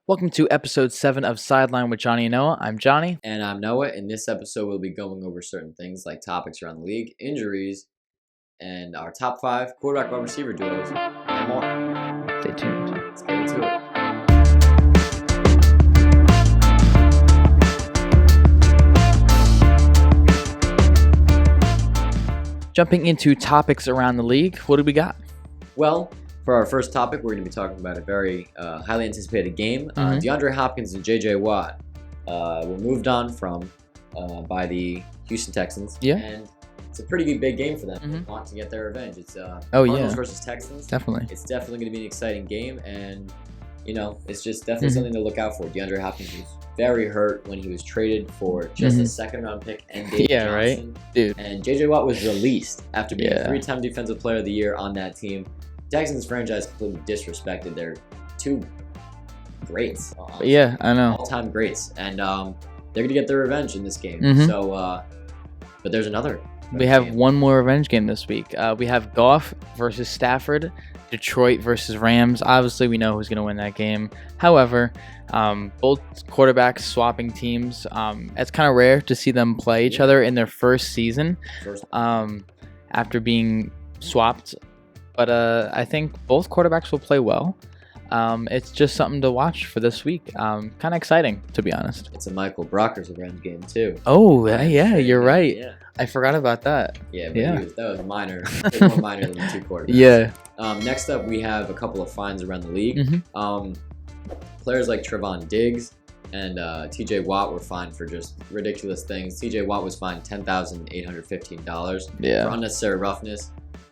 Welcome to episode 7 of Sidelined with Jonny and Noah. I'm Jonny. And I'm Noah. In this episode, we'll be going over certain things like topics around the league, injuries, and our top 5 quarterback wide receiver duos, and more. Stay tuned. Let's get into it. Jumping into topics around the league, what do we got? Well, for our first topic, we're going to be talking about a very highly anticipated game. DeAndre Hopkins and J.J. Watt were moved on from by the Houston Texans. Yeah. And it's a pretty big game for them. They want to get their revenge. It's Oh, Cardinals yeah. versus Texans. Definitely. It's definitely going to be an exciting game, and it's just definitely something to look out for. DeAndre Hopkins was very hurt when he was traded for just a second-round pick and David Johnson. Right, dude. And J.J. Watt was released after being a 3-time Defensive Player of the Year on that team. Texans franchise completely disrespected their two greats. Yeah, I know. All-time greats, and they're going to get their revenge in this game. So, but there's another. We have one more revenge game this week. We have Goff versus Stafford, Detroit versus Rams. Obviously, we know who's going to win that game. However, both quarterbacks swapping teams. It's kind of rare to see them play each other in their first season after being swapped. But I think both quarterbacks will play well. It's just something to watch for this week. Kind of exciting, to be honest. It's a Michael Brockers revenge game, too. Oh, yeah, you're right. Yeah. I forgot about that. Yeah, but that was minor. A bit more minor than the two quarterbacks. Yeah. Next up, we have a couple of fines around the league. Players like Trevon Diggs and TJ Watt were fined for just ridiculous things. TJ Watt was fined $10,815 for unnecessary roughness.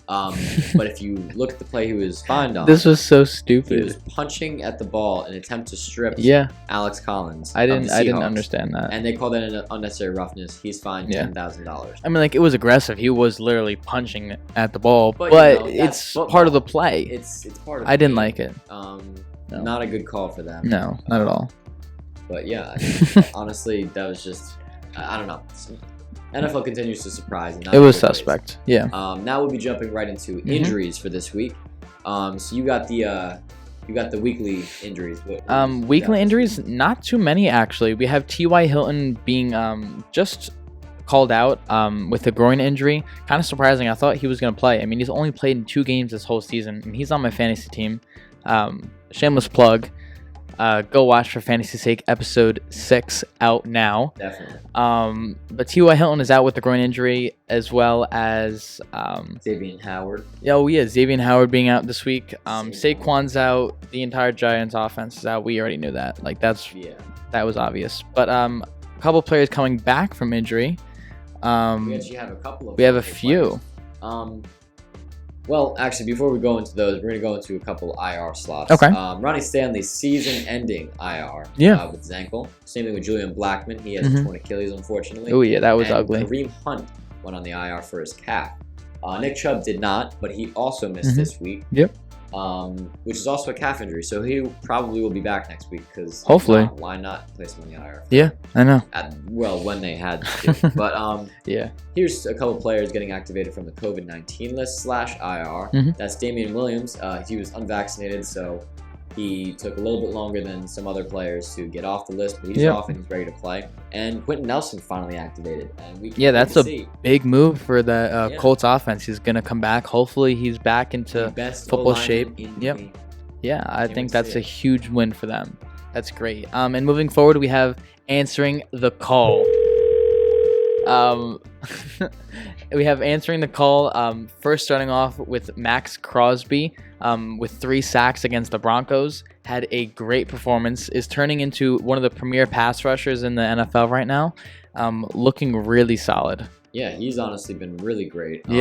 But if you look at the play he was fined on, this was so stupid. He was punching at the ball in an attempt to strip Alex Collins. I didn't understand that. And they called that an unnecessary roughness. He's fined $10,000. I mean, like, it was aggressive. He was literally punching at the ball, but it's part of the play. It's part of. I didn't like it. No. Not a good call for them. No, not at all. But yeah, honestly, that was just I don't know. NFL continues to surprise. It was suspect. Yeah. Now we'll be jumping right into injuries for this week. So you got the weekly injuries. Weekly injuries, not too many actually. We have T.Y. Hilton being just called out with a groin injury. Kind of surprising. I thought he was going to play. I mean, he's only played in 2 games this whole season, and he's on my fantasy team. Shameless plug. Go watch for fantasy's sake episode 6 out now. Definitely. But T.Y. Hilton is out with the groin injury, as well as Xavier Howard. Oh yeah, Xavier Howard being out this week. Saquon's out. The entire Giants offense is out. We already knew that. Like that was obvious. But a couple players coming back from injury. We actually have a couple of. We have a few. Well, actually, before we go into those, we're going to go into a couple IR slots. Okay. Ronnie Stanley's season-ending IR with his ankle. Same thing with Julian Blackmon. He has a torn Achilles, unfortunately. Oh, yeah, that was ugly. Kareem Hunt went on the IR for his calf. Nick Chubb did not, but he also missed this week. Yep. Which is also a calf injury, so he probably will be back next week because hopefully, why not place him on the IR? Yeah, I know. When they had to, but yeah. Here's a couple players getting activated from the COVID-19 list /IR. That's Damian Williams. He was unvaccinated, so he took a little bit longer than some other players to get off the list, but he's off and he's ready to play. And Quentin Nelson finally activated. And that's a big move for the Colts offense. He's going to come back. Hopefully he's back into football shape. Yeah, I think that's a huge win for them. That's great. And moving forward, we have answering the call. We have answering the call. First, starting off with Max Crosby with 3 sacks against the Broncos. Had a great performance. Is turning into one of the premier pass rushers in the NFL right now. Looking really solid. Yeah, he's honestly been really great. For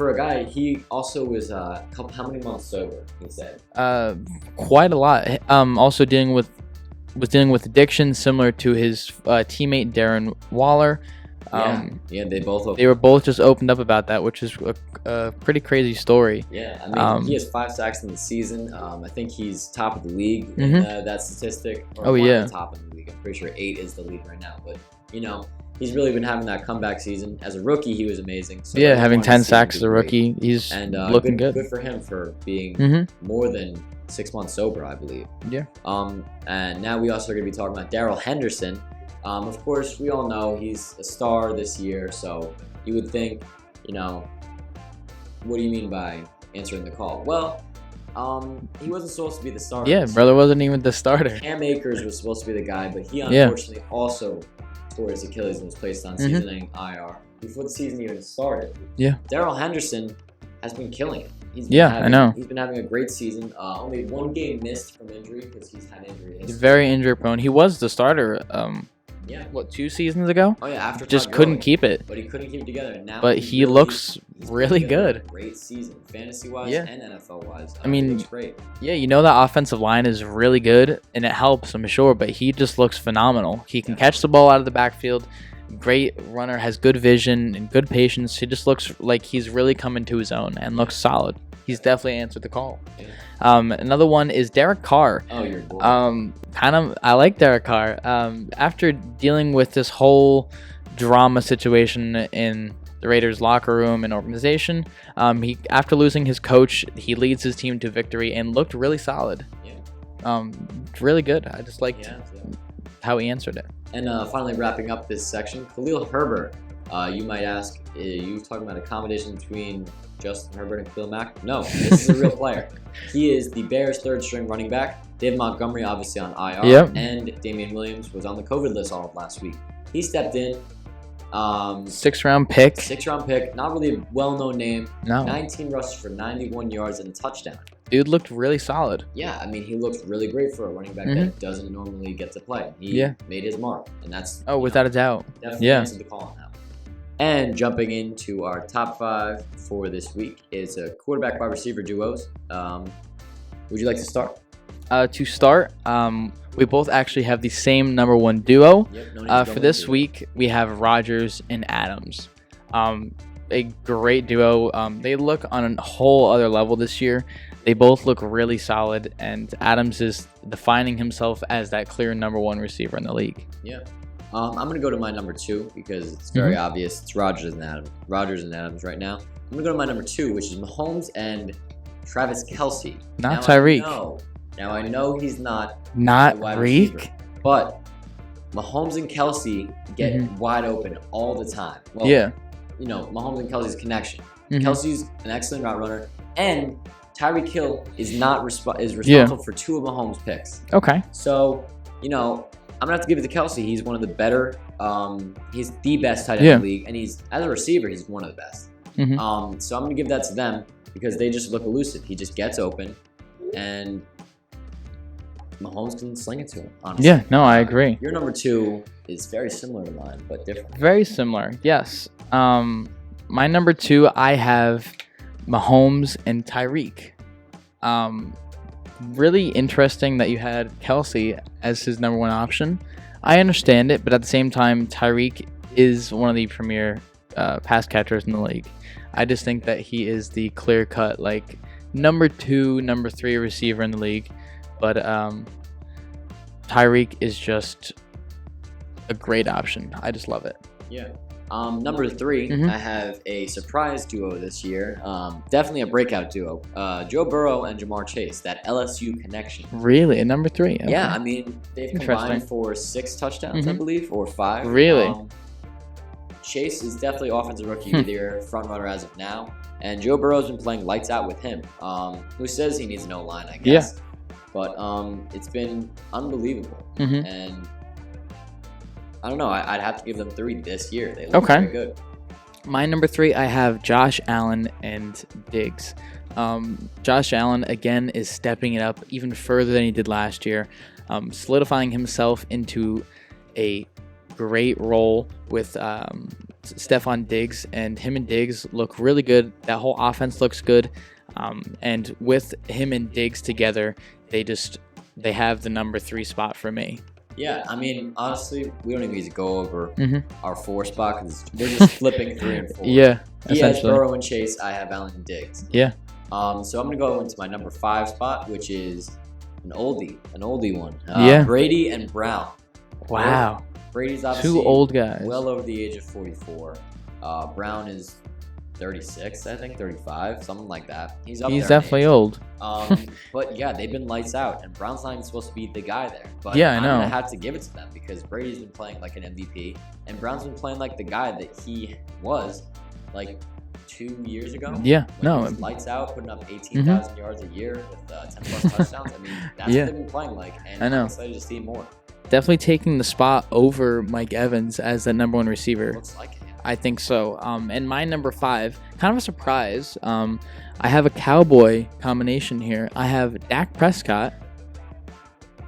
a guy, he also was how many months sober? He said. Quite a lot. Also dealing with addiction, similar to his teammate Darren Waller. Yeah, they both. They were both just opened up about that, which is a pretty crazy story. Yeah, I mean, he has 5 sacks in the season. I think he's top of the league in that statistic. Or one of the top in the league. I'm pretty sure 8 is the lead right now. But he's really been having that comeback season. As a rookie, he was amazing. So yeah, having 10 sacks as a rookie, he's looking good. Good for him for being more than 6 months sober, I believe. Yeah. And now we also are going to be talking about Darrell Henderson. Of course, we all know he's a star this year, so you would think, what do you mean by answering the call? Well, he wasn't supposed to be the starter. Yeah, brother wasn't even the starter. Cam Akers was supposed to be the guy, but he unfortunately also tore his Achilles and was placed on season-ending IR before the season even started. Yeah. Darrell Henderson has been killing it. I know. He's been having a great season. Only 1 game missed from injury because he's had injury history. He's very injury prone. He was the starter. 2 seasons ago? Oh yeah, after just couldn't keep it. But he couldn't keep it together. And now but he looks really good. Great season, fantasy wise and NFL wise. I mean, looks great. Yeah, that offensive line is really good, and it helps, I'm sure. But he just looks phenomenal. He can catch the ball out of the backfield. Great runner, has good vision and good patience. He just looks like he's really coming to his own and looks solid. He's definitely answered the call. Yeah. Another one is Derek Carr. Oh, you're bored. I like Derek Carr. After dealing with this whole drama situation in the Raiders locker room and organization, after losing his coach, he leads his team to victory and looked really solid. Yeah. Really good. I just liked how he answered it. And finally wrapping up this section, Khalil Herbert. You might ask, are you talking about a combination between Justin Herbert and Khalil Mack? No, this is a real player. He is the Bears' 3rd-string running back. Dave Montgomery, obviously on IR, and Damian Williams was on the COVID list all of last week. He stepped in. 6th-round pick. 6th-round pick. Not really a well-known name. No. 19 rushes for 91 yards and a touchdown. Dude looked really solid. Yeah, I mean, he looked really great for a running back that doesn't normally get to play. He made his mark, and that's without a doubt. Definitely answered the call on that. And jumping into our top 5 for this week is a quarterback wide receiver duos. Would you like to start? To start, we both actually have the same number 1 duo. Yep, for this week, we have Rodgers and Adams. A great duo. They look on a whole other level this year. They both look really solid, and Adams is defining himself as that clear number 1 receiver in the league. Yeah. I'm going to go to my number 2 because it's very obvious. It's Rodgers and Adams right now. I'm going to go to my number 2, which is Mahomes and Travis Kelce. Not Tyreek. Now I know he's not Reek, but Mahomes and Kelce get wide open all the time. Well, Mahomes and Kelce's connection. Kelce's an excellent route runner, and Tyreek Hill is responsible for 2 of Mahomes' picks. Okay. So, I'm gonna have to give it to Kelce. He's one of the better. He's the best tight end in the league, and as a receiver, he's one of the best. So I'm gonna give that to them because they just look elusive. He just gets open, and Mahomes can sling it to him. Honestly. Yeah. No, I agree. Your number 2 is very similar to mine, but different. Very similar. Yes. My number 2, I have Mahomes and Tyreek. Really interesting that you had Kelce as his number 1 option. I understand it, but at the same time, Tyreek is one of the premier pass catchers in the league. I just think that he is the clear-cut, number 2, number 3 receiver in the league. But Tyreek is just a great option. I just love it. Yeah. Number 3, I have a surprise duo this year. Definitely a breakout duo. Joe Burrow and Jamar Chase, that LSU connection. Really? At number 3? Okay. Yeah, I mean, they've combined for 6 touchdowns, I believe, or 5. Really? Chase is definitely Offensive Rookie of the Year front runner as of now. And Joe Burrow's been playing lights out with him. Who says he needs an O-line, I guess. Yeah. But it's been unbelievable. And I don't know. I'd have to give them 3 this year. They look very good. My number 3, I have Josh Allen and Diggs. Josh Allen, again, is stepping it up even further than he did last year, solidifying himself into a great role with Stephon Diggs. And him and Diggs look really good. That whole offense looks good. And with him and Diggs together, they have the number 3 spot for me. Yeah, I mean, honestly, we don't even need to go over Mm-hmm. our 4 spot because we're just flipping 3 and 4. Yeah, He has essentially. Burrow and Chase. I have Allen and Diggs. Yeah. So I'm gonna go into my number 5 spot, which is an oldie one. Yeah. Brady and Brown. Wow. Brady's obviously 2 old guys. well over the age of 44. Brown is 36, I think, 35, something like that. He's definitely old. But yeah, they've been lights out, and Brown's not even supposed to be the guy there. But Yeah, I know. I'm gonna have to give it to them because Brady's been playing like an MVP, and Brown's been playing like the guy that he was like 2 years ago. Yeah, when no. he was lights out, putting up 18,000 yards a year with 10 plus touchdowns. I mean, that's Yeah. what they've been playing like, and I know. I'm excited to see more. Definitely taking the spot over Mike Evans as the number 1 receiver. Looks like it. I think so. And my number 5, kind of a surprise. I have a Cowboy combination here. I have Dak Prescott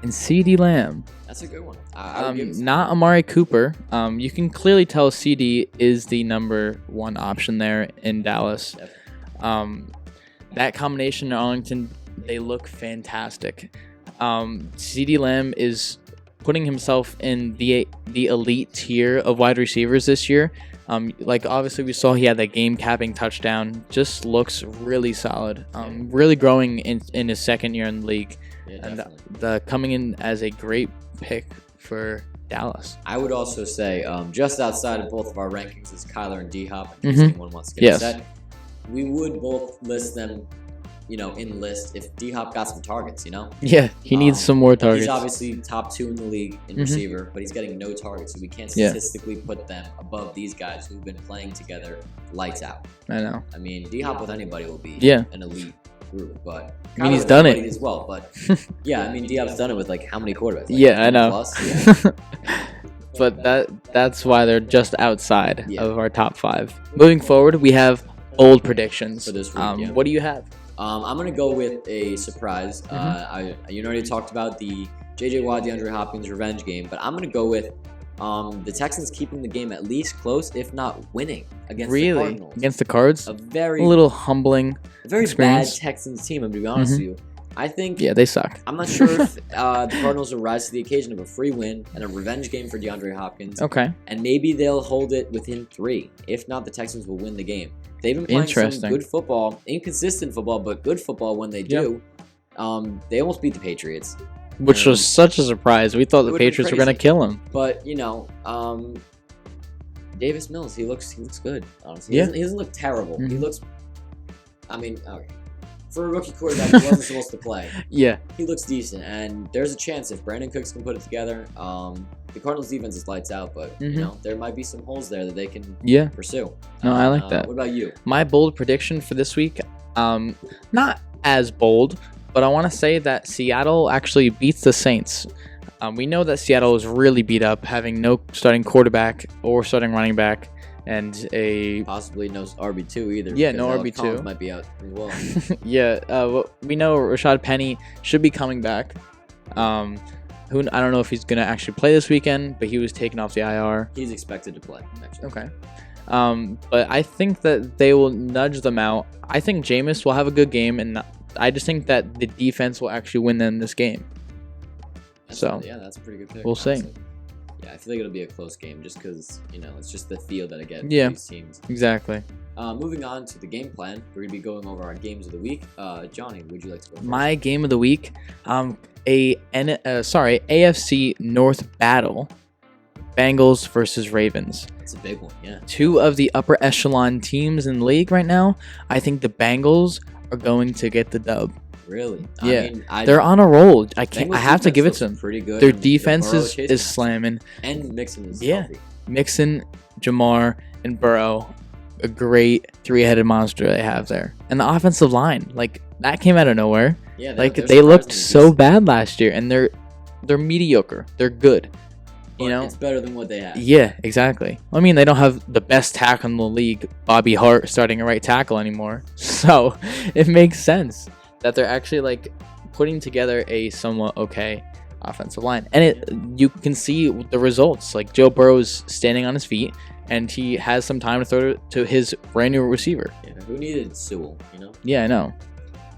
and CeeDee Lamb. That's a good one. I would give it Not Amari Cooper. You can clearly tell CD is the number 1 option there in Dallas. That combination in Arlington, they look fantastic. CeeDee Lamb is putting himself in the elite tier of wide receivers this year. Like obviously we saw he had that game-capping touchdown. Just looks really solid. Really growing in his second year in the league. Yeah, And definitely. coming in as a great pick for Dallas. I would also say, just outside of both of our rankings is Kyler and D-Hop, in case Mhm. anyone wants to get Yes. upset. We would both list them, in list if D-Hop got some targets, Yeah, he needs some more targets. He's obviously top 2 in the league in Mhm. receiver, but he's getting no targets, so we can't Yeah. statistically put them above these guys who've been playing together lights out. I know. I mean, D-Hop with anybody will be Yeah. an elite group, but I mean, he's Kyler with done it. anybody as well. But yeah, I mean, D-Hop's done it with like how many quarterbacks? Like Yeah, I 10 know. plus? Yeah. But that's why they're just outside Yeah. of our top 5. Moving forward, we have bold predictions For this week, yeah. What do you have? I'm gonna go with a surprise. Mm-hmm. You already talked about the J.J. Watt, DeAndre Hopkins revenge game, but I'm gonna go with the Texans keeping the game at least close, if not winning against the Really? Cardinals. Against the Cards? A A little humbling. very experience. bad Texans team. I'm gonna be honest with you. I think. Yeah, they suck. I'm not sure if the Cardinals will rise to the occasion of a free win and a revenge game for DeAndre Hopkins. Okay. And maybe they'll hold it within 3. If not, the Texans will win the game. They've been playing some Interesting. good football, inconsistent football, but good football when they do. They almost beat the Patriots. Which was such a surprise. We thought the It would've been Patriots were going to crazy. kill him. But, Davis Mills, he looks good, honestly. Yeah. He doesn't look terrible. He Mhm. looks, okay. For a rookie quarterback who wasn't supposed to play, Yeah. he looks decent. And there's a chance if Brandon Cooks can put it together. The Cardinals defense is lights out, but, there might be some holes there that they can Yeah. pursue. No, I like that. What about you? My bold prediction for this week, not as bold, but I want to say that Seattle actually beats the Saints. We know that Seattle is really beat up, having no starting quarterback or starting running back, and a Possibly no RB2 either. Yeah, because no Alec RB2. Collins might be out as well. we know Rashad Penny should be coming back. I don't know if he's gonna actually play this weekend, but he was taken off the IR. He's expected to play, actually. Okay. But I think that they will nudge them out. I think Jameis will have a good game, and I just think that the defense will actually win them this game. That's a pretty good pick. We'll see. honestly. Yeah, I feel like it'll be a close game just because, it's just the feel that I get Yeah. from these teams. Exactly. Moving on to the game plan, we're going to be going over our games of the week. Johnny, would you like to go first? My game of the week, AFC North battle, Bengals versus Ravens. It's a big one, yeah. 2 of the upper echelon teams in the league right now. I think the Bengals are going to get the dub. Really? Yeah. They're on a roll. I Bengals have to defense give it looks to them. Pretty good. Their and defense Burrow is chasing them. slamming. And Mixon is Yeah. healthy. Mixon, Jamar, and Burrow, a great 3-headed monster they have there. And the offensive line, that came out of nowhere. Yeah, They looked so bad last year, and they're mediocre. They're good. It's better than what they have. Yeah, exactly. I mean, they don't have the best tackle in the league, Bobby Hart, starting a right tackle anymore. So it makes sense that they're actually putting together a somewhat okay offensive line, and you can see the results. Joe Burrow's standing on his feet, and he has some time to throw to his brand new receiver. Yeah, who needed Sewell, Yeah, I know.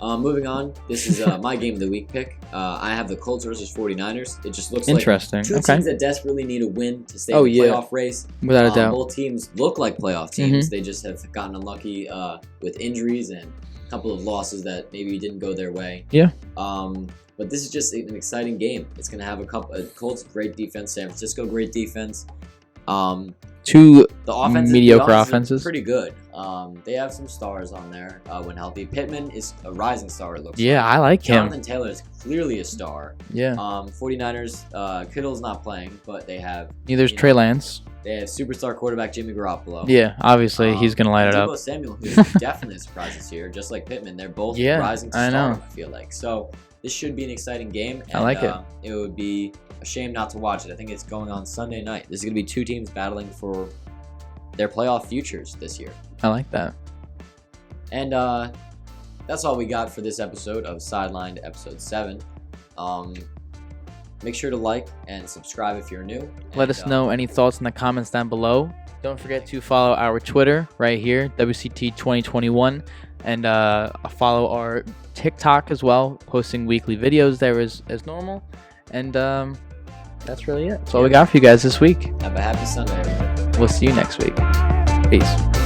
Moving on, this is my game of the week pick. I have the Colts versus 49ers. It just looks Interesting. like two Okay. teams that desperately need a win to stay in the playoff race. Without a doubt. Both teams look like playoff teams. They just have gotten unlucky with injuries and a couple of losses that maybe didn't go their way. Yeah. But this is just an exciting game. It's going to have a couple. Colts great defense, San Francisco great defense. Two the mediocre offenses. Pretty good. They have some stars on there when healthy. Pittman is a rising star, it looks like. I like him. Jonathan Taylor is clearly a star. Yeah. 49ers, Kittle's not playing, but they have... Neither's Trey Lance. They have superstar quarterback Jimmy Garoppolo. Yeah, obviously he's going to light it up. Deebo Samuel, who's definitely a surprise this year, just like Pittman. They're both rising to stardom, I feel like. So this should be an exciting game. And, I like it. It would be a shame not to watch it. I think it's going on Sunday night. This is going to be two teams battling for their playoff futures this year. I like that. And that's all we got for this episode of Sidelined, episode 7. Make sure to like and subscribe if you're new. Let us know any thoughts in the comments down below. Don't forget to follow our Twitter right here, WCT2021, and follow our TikTok as well, posting weekly videos there as normal. And that's really it. That's all we got for you guys this week. Have a happy Sunday, everybody. We'll see you next week. Peace.